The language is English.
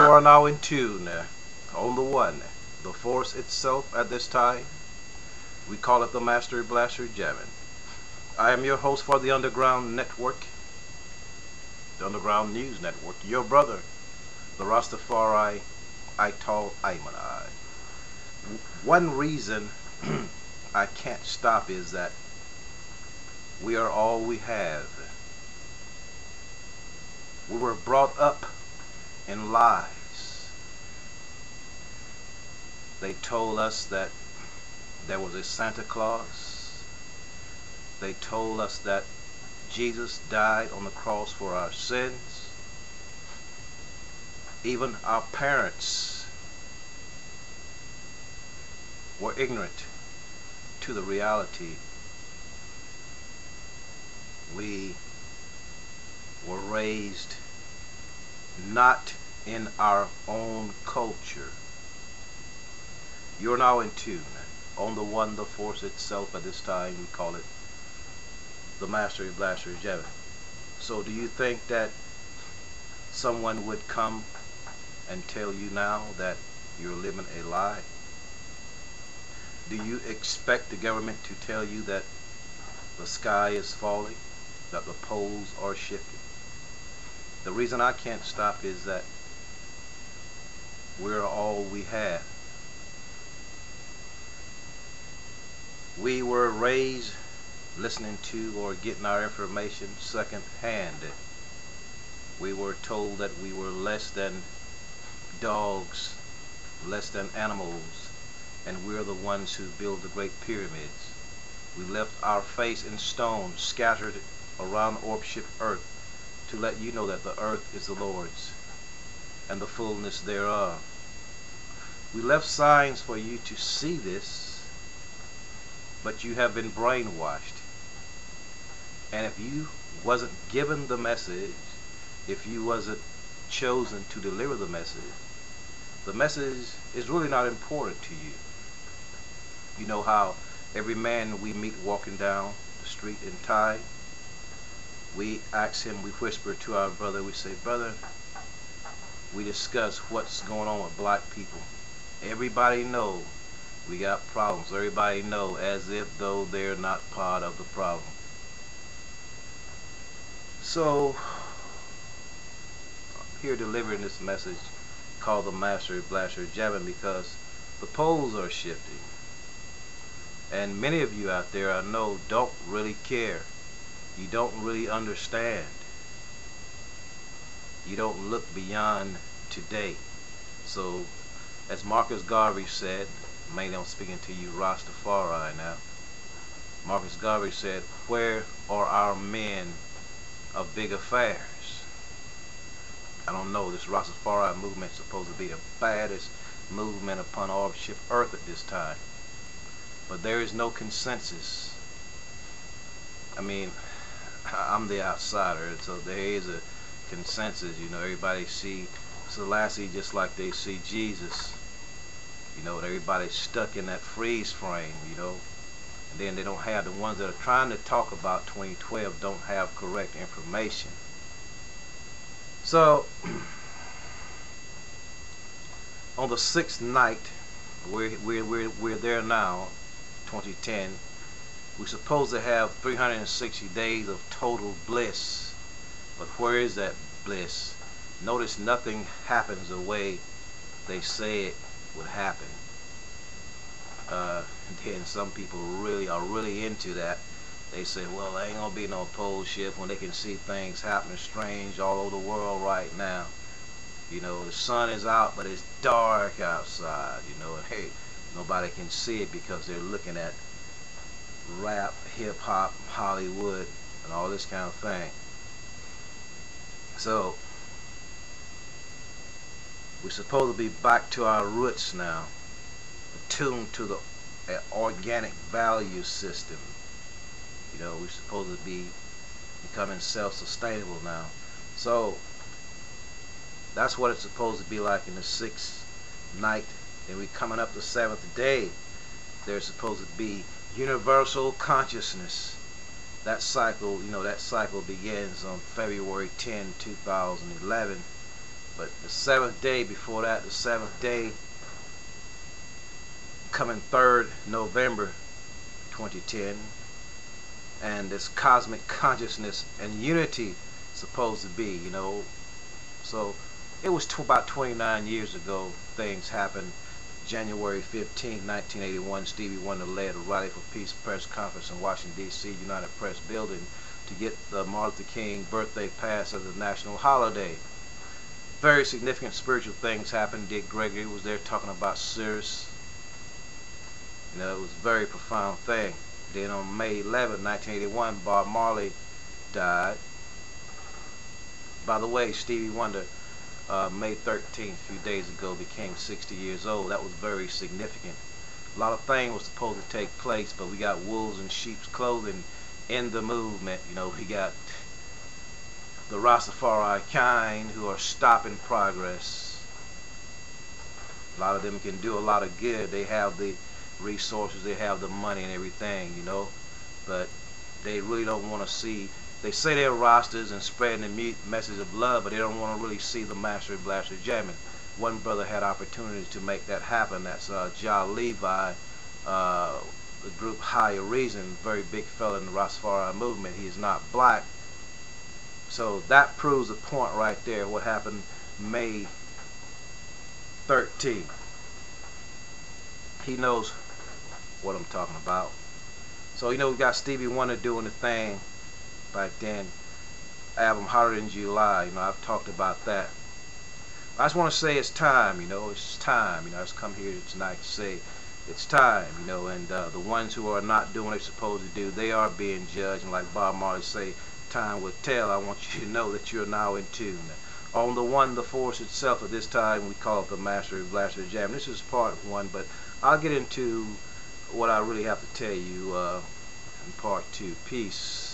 Are now in tune on the one, the force itself at this time. We call it the Master Blaster Jamming. I am your host for the Underground Network, the Underground News Network, your brother, the Rastafari Ital Aymanai. One reason I can't stop is that we are all we have. We were brought up in lies. They told us that there was a Santa Claus. They told us that Jesus died on the cross for our sins. Even our parents were ignorant to the reality. We were raised not in our own culture. You're now in tune on the one, the force itself. At this time we call it the Master Blaster Jamming. So do you think that someone would come and tell you now that you're living a lie? Do you expect the government to tell you that the sky is falling, that the poles are shifting? The reason I can't stop is that we're all we have. We were raised listening to or getting our information second hand. We were told that we were less than dogs, less than animals, and we're the ones who build the great pyramids. We left our face in stone scattered around orb-ship earth to let you know that the earth is the Lord's and the fullness thereof. We left signs for you to see this, but you have been brainwashed. And if you wasn't given the message, if you wasn't chosen to deliver the message is really not important to you. You know how every man we meet walking down the street in time, we ask him, we whisper to our brother, we say, brother, we discuss what's going on with black people. Everybody know we got problems. Everybody know as if though they're not part of the problem. So I'm here delivering this message called the Master Blaster Jamming because the poles are shifting. And many of you out there I know don't really care. You don't really understand. You don't look beyond today. So as Marcus Garvey said, mainly I'm speaking to you Rastafari now. Marcus Garvey said, where are our men of big affairs? I don't know, this Rastafari movement is supposed to be the baddest movement upon orb-ship earth at this time. But there is no consensus. I mean, I'm the outsider, so there is a consensus. You know, everybody see Selassie just like they see Jesus. You know, everybody's stuck in that freeze frame, you know. And then they don't have, the ones that are trying to talk about 2012 don't have correct information. So on the sixth night, we're there now, 2010. We're supposed to have 360 days of total bliss. But where is that bliss? Notice nothing happens the way they say it would happen. And then some people are really into that. They say, well, there ain't gonna be no pole shift when they can see things happening strange all over the world right now. You know, the sun is out, but it's dark outside, you know, and hey, nobody can see it because they're looking at rap, hip-hop, Hollywood, and all this kind of thing. So we're supposed to be back to our roots now, attuned to the organic value system. You know, we're supposed to be becoming self-sustainable now. So that's what it's supposed to be like in the sixth night. Then we're coming up the seventh day. There's supposed to be universal consciousness. That cycle, you know, that cycle begins on February 10, 2011. But the seventh day before that, the seventh day coming 3rd November 2010, and this cosmic consciousness and unity supposed to be, you know. So it was about 29 years ago things happened. January 15, 1981, Stevie Wonder led a Rally for Peace press conference in Washington, D.C. United Press Building to get the Martin Luther King birthday passed as a national holiday. Very significant spiritual things happened. Dick Gregory was there talking about Sirius. You know, it was a very profound thing. Then on May 11, 1981, Bob Marley died. By the way, Stevie Wonder, May 13th, a few days ago, became 60 years old. That was very significant. A lot of things were supposed to take place, but we got wolves in sheep's clothing in the movement. You know, we got the Rastafari kind who are stopping progress. A lot of them can do a lot of good. They have the resources, they have the money and everything, you know, but they really don't want to see. They say they're Rastas and spreading the message of love, but they don't want to really see the Master Blaster jamming. One brother had opportunity to make that happen. That's Jah Levi, the group Higher Reason, very big fella in the Rastafari movement. He is not black. So that proves the point right there, what happened May 13th. He knows what I'm talking about. So, you know, we got Stevie Wonder doing the thing back then. Album Hotter Than July, you know, I've talked about that. I just want to say it's time, you know, it's time. You know, I just come here tonight to say it's time, you know, and the ones who are not doing what they're supposed to do, they are being judged. And like Bob Marley say, time will tell. I want you to know that you're now in tune. On the one, the force itself, at this time we call it the Master Blaster Jam. This is part one, but I'll get into what I really have to tell you in part two. Peace.